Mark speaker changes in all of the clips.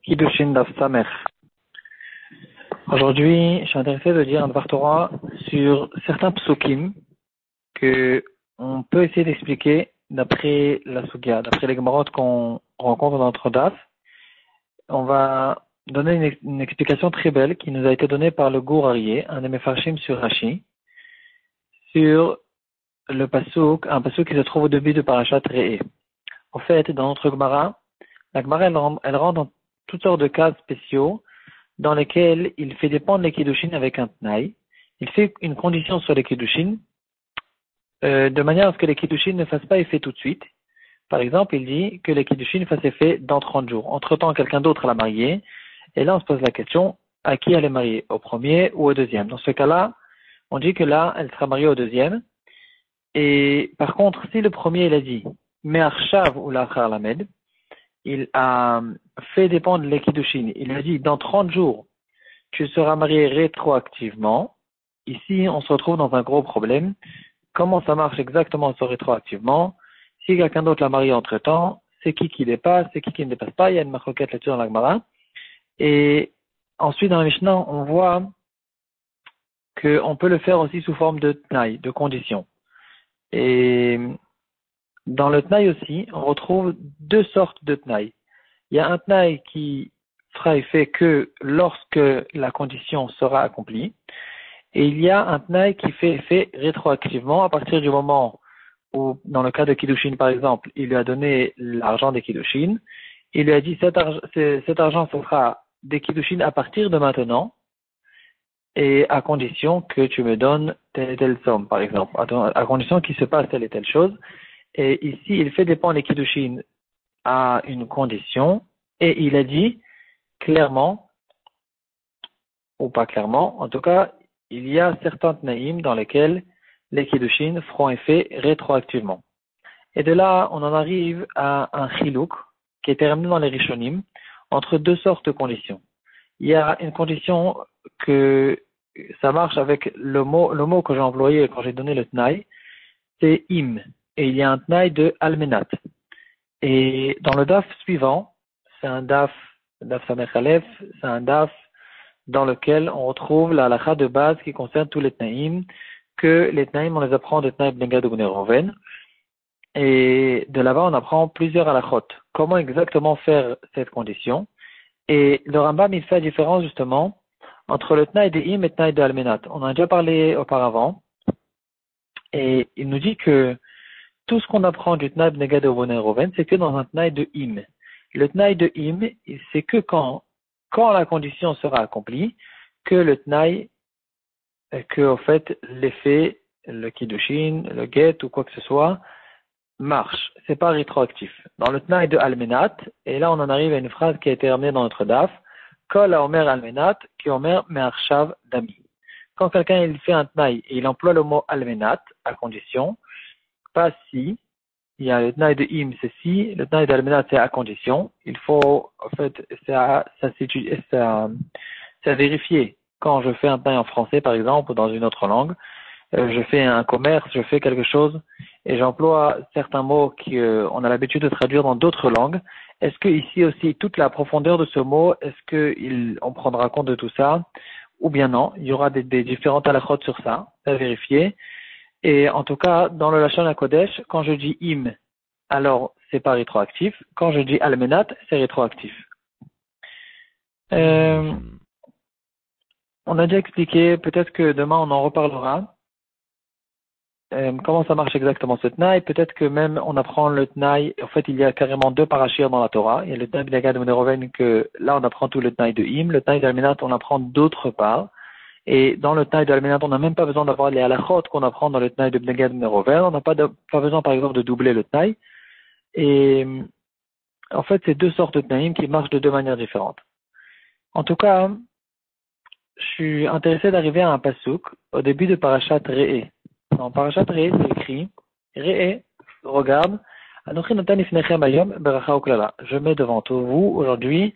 Speaker 1: Kiddushin Daf Samer. Aujourd'hui, je suis intéressé de dire un Dvar Torah sur certains psukim que on peut essayer d'expliquer d'après la Sugya, d'après les Gemorot qu'on rencontre dans notre Daf. On va donner une explication très belle qui nous a été donnée par le Gour Aryeh, un des Mefarshim sur Rashi, sur le pasuk, un pasuk qui se trouve au début de Parashat Re'eh. En fait, dans notre Gemara, la Gemara elle rentre dans toutes sortes de cas spéciaux dans lesquels il fait dépendre les Kiddushin avec un Tnaï. Il fait une condition sur les Kiddushin de manière à ce que les Kiddushin ne fassent pas effet tout de suite. Par exemple, il dit que les Kiddushin fassent effet dans 30 jours. Entre-temps, quelqu'un d'autre l'a marié. Et là, on se pose la question, à qui elle est mariée? Au premier ou au deuxième? Dans ce cas-là, on dit que là, elle sera mariée au deuxième. Et par contre, si le premier, il a dit, Me'arshav ou l'achar lamed, il a fait dépendre les Kiddushin. Il a dit, dans 30 jours, tu seras marié rétroactivement. Ici, on se retrouve dans un gros problème. Comment ça marche exactement ce rétroactivement? Si quelqu'un d'autre l'a marié entre-temps, c'est qui dépasse, c'est qui ne dépasse pas. Il y a une marquette là-dessus dans la Gemara. Et ensuite, dans la Mishnah, on voit qu'on peut le faire aussi sous forme de tnaï, de condition. Et dans le tnaï aussi, on retrouve deux sortes de tnaï. Il y a un tnaï qui fera effet que lorsque la condition sera accomplie. Et il y a un tnaï qui fait effet rétroactivement à partir du moment où, dans le cas de Kiddushin par exemple, il lui a donné l'argent des Kiddushin. Il lui a dit cet argent ce sera des Kiddushin à partir de maintenant et à condition que tu me donnes telle et telle somme par exemple, à condition qu'il se passe telle et telle chose. Et ici, il fait dépendre les Kiddushin à une condition et il a dit clairement, ou pas clairement, en tout cas, il y a certains tnaïm dans lesquels les Kiddushin feront effet rétroactivement. Et de là, on en arrive à un chilouk qui est ramené dans les Rishonim entre deux sortes de conditions. Il y a une condition que ça marche avec le mot que j'ai employé quand j'ai donné le tnaï, c'est im. Et il y a un tnaï de almenat. Et dans le daf suivant, c'est un daf Samer Aleph, c'est un daf dans lequel on retrouve la halakha de base qui concerne tous les tnaïm, que les tnaïm, on les apprend de tnaïm Bnegad ou Bnei Reuven. Et de là-bas, on apprend plusieurs halakhot. Comment exactement faire cette condition? Et le Rambam, il fait la différence justement entre le tnaï de im et le tnaï de almenat. On en a déjà parlé auparavant. Et il nous dit que tout ce qu'on apprend du tnaï Bnegad ou Bnei Reuven, c'est que dans un tnaï de im. Le tnaï de im, c'est que quand la condition sera accomplie, que le tnaï, que au fait l'effet, le kiddushin, le get ou quoi que ce soit, marche. C'est pas rétroactif. Dans le tnaï de almenat, et là on en arrive à une phrase qui a été ramenée dans notre daf, kol haomer almenat, ki omer me'arshav dami. Quand quelqu'un il fait un tnaï et il emploie le mot almenat, à condition, pas si, il y a le tnaï de im, c'est si, le tnaï d'almenat, c'est à condition. Il faut, en fait, c'est à vérifier. Quand je fais un tnaï en français, par exemple, ou dans une autre langue, je fais un commerce, je fais quelque chose, et j'emploie certains mots qu'on a l'habitude de traduire dans d'autres langues. Est-ce que ici aussi, toute la profondeur de ce mot, est-ce qu'on prendra compte de tout ça? Ou bien non? Il y aura des différentes halakhot sur ça, à vérifier. Et en tout cas, dans le Lashon HaKodesh, quand je dis im, alors c'est pas rétroactif. Quand je dis almenat, c'est rétroactif. On a déjà expliqué, peut-être que demain on en reparlera. Comment ça marche exactement ce tnaï? Peut-être que même on apprend le tnaï. En fait, il y a carrément deux parashir dans la Torah. Il y a le tnaï Bnegad ou Bnei Reuven que là on apprend tout le tnaï de im. Le tnaï d'almenat, on apprend d'autre part. Et dans le tnaï de almenat, on n'a même pas besoin d'avoir les halachot qu'on apprend dans le tnaï de Bnegad Bnei Reuven. On n'a pas besoin, par exemple, de doubler le tnaï. Et en fait, c'est deux sortes de tnaïm qui marchent de deux manières différentes. En tout cas, je suis intéressé d'arriver à un pasuk au début de Parashat Re'eh. Dans Parashat Re'eh, c'est écrit Re'eh, regarde, Anochi natan ifnechem hayom beracha uklala. Je mets devant vous aujourd'hui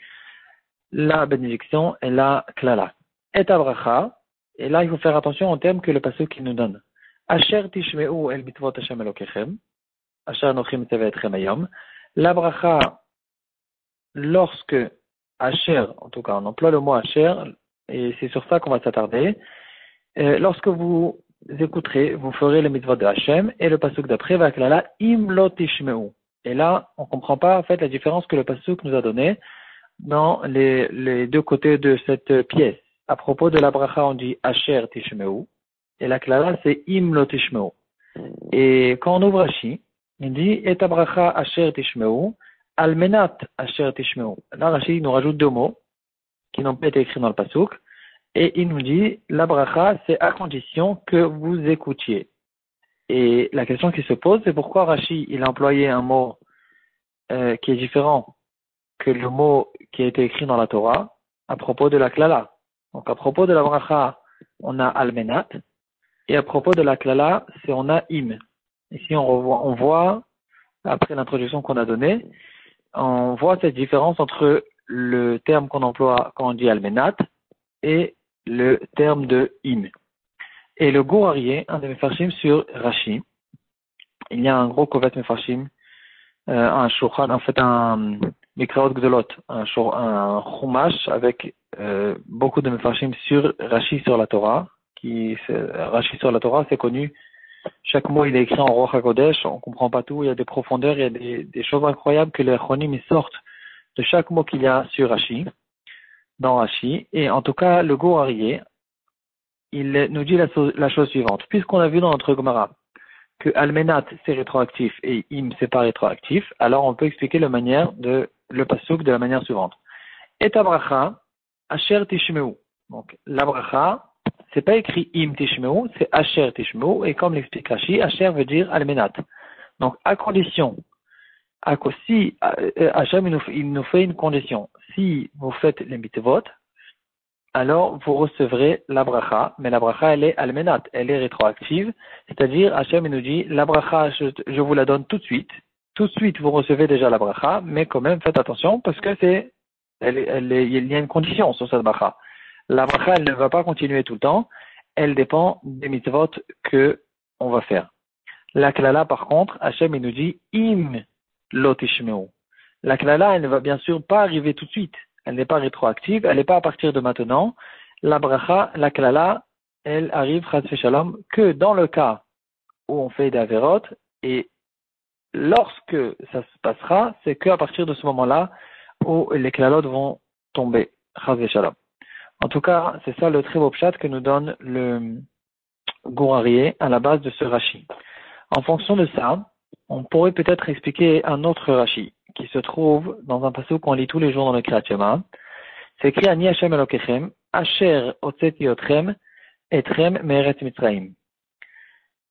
Speaker 1: la bénédiction et la klala. Et abracha, et là il faut faire attention au terme que le pasuk nous donne. Asher tishmeu el mitvot Hashem Elokechem, Asher anochi mitzav etchem hayom. La bracha, lorsque Asher, en tout cas, on emploie le mot Asher, et c'est sur ça qu'on va s'attarder. Lorsque vous écouterez, vous ferez le mitzvot de Hachem, et le pasuk d'après va là, im lo tishmeu. Et là, on comprend pas, en fait, la différence que le pasuk nous a donnée dans les deux côtés de cette pièce. À propos de la bracha, on dit Asher tishmeu, et la klala, c'est im lo tishmeu. Et quand on ouvre Rashi, il dit et bracha Asher tishmeu, almenat Asher tishmeu. Là, Rashi nous rajoute deux mots qui n'ont pas été écrits dans le pasuk. Et il nous dit, la bracha, c'est à condition que vous écoutiez. Et la question qui se pose, c'est pourquoi Rashi, il a employé un mot qui est différent que le mot qui a été écrit dans la Torah à propos de la klala. Donc à propos de la bracha, on a almenat, et à propos de la klala, c'est on a im. Ici, on voit, après l'introduction qu'on a donnée, on voit cette différence entre le terme qu'on emploie quand on dit almenat et le terme de im. Et le Gourarié, un des Mefarshim sur Rashi, il y a un gros Kovet Mefarshim, un Shulchan, en fait un Mikraot Gdolot, un Chumash avec beaucoup de Mefarshim sur Rashi sur la Torah. Rashi sur la Torah, c'est connu. Chaque mot il est écrit en Ruach HaKodesh, on comprend pas tout, il y a des profondeurs, il y a des choses incroyables que les Chonim sortent de chaque mot qu'il y a sur Rashi. Dans Rashi, et en tout cas, le Gourarié, il nous dit la chose suivante. Puisqu'on a vu dans notre Gemara que Almenat c'est rétroactif et Im c'est pas rétroactif, alors on peut expliquer le pasuk de la manière suivante. Et bracha, Asher Tishmeu. Donc, la bracha, c'est pas écrit Im Tishmeu, c'est Asher Tishmeu, et comme l'explique Rashi, Asher veut dire Almenat. Donc, à condition, si Hachem il nous fait une condition, si vous faites les mitzvot, alors vous recevrez la bracha, mais la bracha elle est almenat, elle est rétroactive, c'est-à-dire Hachem nous dit la bracha je vous la donne tout de suite vous recevez déjà la bracha, mais quand même faites attention parce que il y a une condition sur cette bracha. La bracha elle ne va pas continuer tout le temps, elle dépend des mitzvot que on va faire. La klala par contre, Hachem il nous dit im lo tishmeu. La klala, elle ne va bien sûr pas arriver tout de suite. Elle n'est pas rétroactive, elle n'est pas à partir de maintenant. La bracha, la klala, elle arrive, chas v'shalom, que dans le cas où on fait des averot, et lorsque ça se passera, c'est qu'à partir de ce moment-là où les klalot vont tomber, chas v'shalom. En tout cas, c'est ça le très beau pshat que nous donne le Gourarié à la base de ce Rashi. En fonction de ça, on pourrait peut-être expliquer un autre Rashi qui se trouve dans un passage qu'on lit tous les jours dans le Kriyat Shema. C'est écrit Ani Hashem Elokechem, Asher Otzeti Otchem, Etrem Me'eretz Mitzrayim.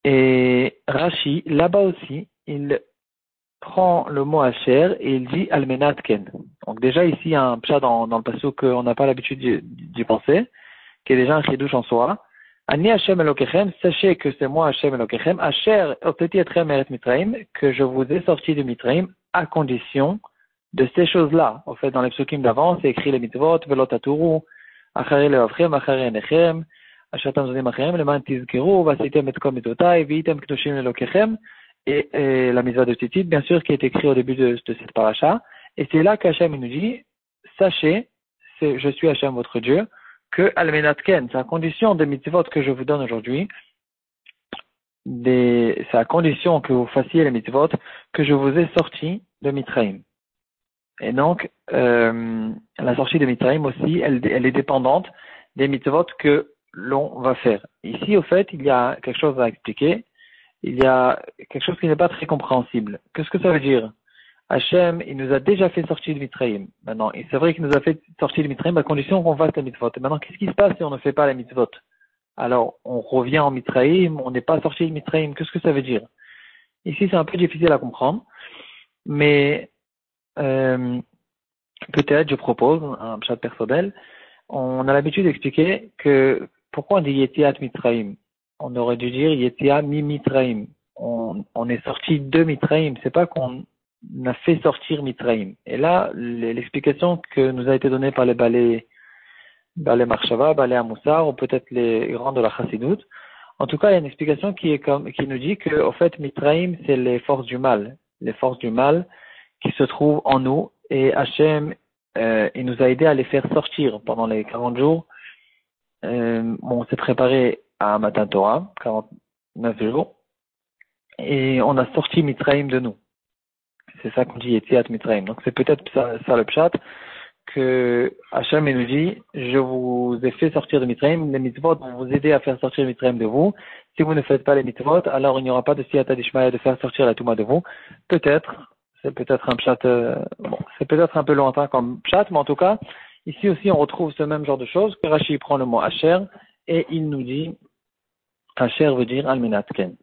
Speaker 1: Et Rashi, là-bas aussi, il prend le mot Asher et il dit Almenat Ken. Donc déjà ici, il y a un pshat dans le passage qu'on n'a pas l'habitude d'y penser, qui est déjà un chidouche en soi. Ani Hashem Elokechem, sachez que c'est moi Hashem Elokechem, Asher Otzeti Etrem Me'eretz Mitzrayim, que je vous ai sorti de Mitzrayim à condition de ces choses-là. En fait, dans les psukim d'avant, c'est écrit les mitzvot, velot aturu, achare leavchem, achare enechem, ashatam zonim achem, leman tizkeru, vasitem etkom mitotai, viitem kdoshim elokechem, et la mitzvah de Tzitzit, bien sûr, qui est écrit au début de cette paracha. Et c'est là qu'Hachem nous dit, sachez, je suis Hachem votre Dieu, que almenat ken, c'est à condition des mitzvot que je vous donne aujourd'hui, c'est à condition que vous fassiez les mitzvot, que je vous ai sorti de Mitzrayim. Et donc, la sortie de Mitzrayim aussi, elle est dépendante des mitzvot que l'on va faire. Ici, au fait, il y a quelque chose à expliquer. Il y a quelque chose qui n'est pas très compréhensible. Qu'est-ce que ça veut dire? Hachem, il nous a déjà fait sortir de Mitzrayim. Maintenant, c'est vrai qu'il nous a fait sortir de Mitzrayim à condition qu'on fasse les mitzvot. Et maintenant, qu'est-ce qui se passe si on ne fait pas les mitzvot? Alors, on revient en Mitzrayim, on n'est pas sorti de Mitzrayim. Qu'est-ce que ça veut dire? Ici, c'est un peu difficile à comprendre. Mais peut-être, je propose un pshat personnel. On a l'habitude d'expliquer que pourquoi on dit Yetiat Mitzrayim. On aurait dû dire Yetia mi Mitzrayim. On est sorti de Mitzrayim. C'est pas qu'on a fait sortir Mitzrayim. Et là, l'explication que nous a été donnée par les balais Marshava, balais Amoussar, ou peut-être les grands de la Chassidut. En tout cas, il y a une explication qui nous dit que, au fait, Mitzrayim, c'est les forces du mal. Les forces du mal qui se trouvent en nous. Et Hachem, il nous a aidé à les faire sortir pendant les 40 jours. On s'est préparé à Matan Torah, 49 jours, et on a sorti Mitzrayim de nous. C'est ça qu'on dit Yetziat Mitzrayim. Donc c'est peut-être ça le pshat, que Hachem nous dit, je vous ai fait sortir de Mitzrayim, les mitzvot vont vous aider à faire sortir Mitzrayim de vous. Si vous ne faites pas les mitzvot, alors il n'y aura pas de siyata d'Ishmael de faire sortir la Touma de vous. Peut-être, c'est peut-être un pshat, c'est peut-être un peu lointain comme pshat, mais en tout cas, ici aussi on retrouve ce même genre de choses, que Rashi prend le mot Asher, et il nous dit, Asher veut dire Almenatken.